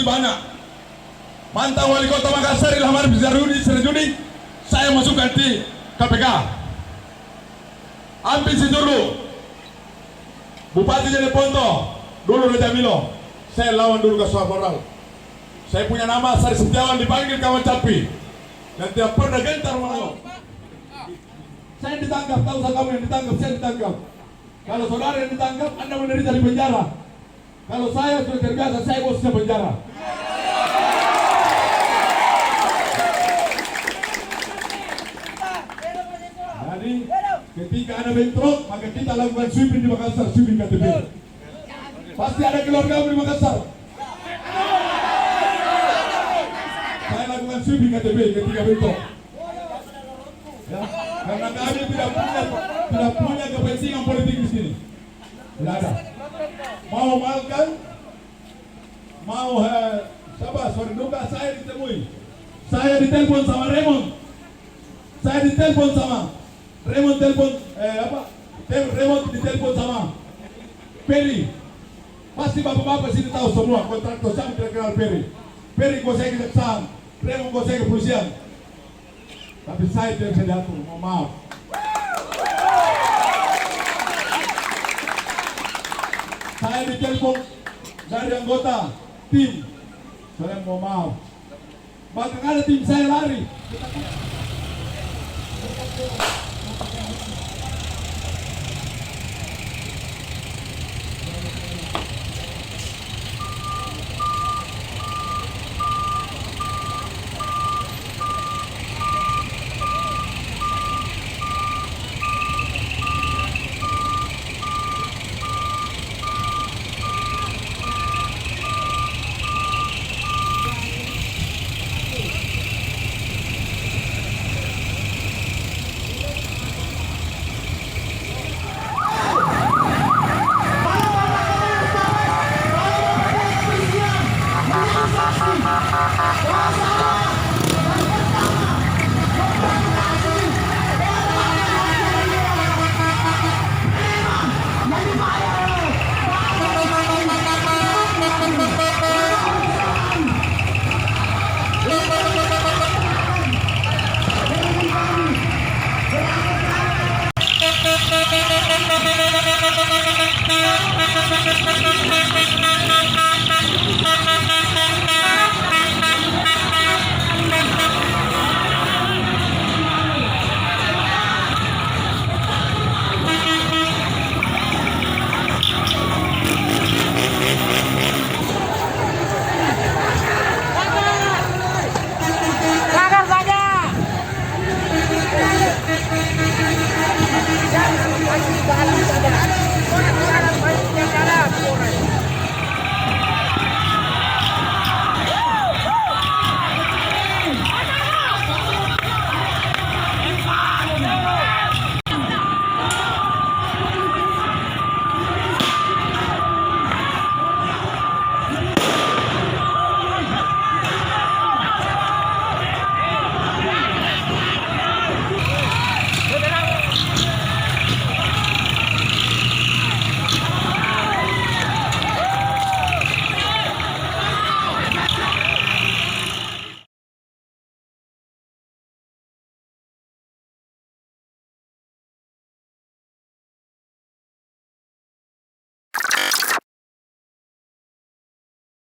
Banyak mantan wali kota Makassar Ilham Arif Syarjudi saya masuk ganti KPK. Ambil Siduru Bupati Jeneponto dulu Raja Milo, saya lawan dulu ke Moral. Saya punya nama Sari Setiawan, dipanggil kawan Capi dan tidak pernah gentar malu. Saya ditangkap, tahu saya kamu yang ditangkap, saya ditangkap. Kalau saudara yang ditangkap, Anda menderita di penjara. Kalau saya sudah terbiasa, saya bosnya penjara. Jadi ketika ada bentrok, maka kita lakukan sweeping di Makassar, sweeping KTP. Pasti ada keluarga di Makassar. Saya lakukan sweeping KTP ketika bentrok. Ya, karena kami tidak punya kepentingan politik di sini. Tidak ada. Mau makan, mau siapa sore duka saya ditemui. Saya ditelepon sama Raymond. Saya ditelepon sama Raymond, telepon Raymond ditelepon sama Peri. Pasti bapak-bapak sini tahu semua kontraktor saya tidak kenal Peri. Peri kuasai kejaksaan, Raymond kuasai kepolisian. Tapi saya tidak bisa diatur, mohon maaf. Saya ditelepon dari anggota tim, saya mohon maaf. Bahkan ada tim saya lari.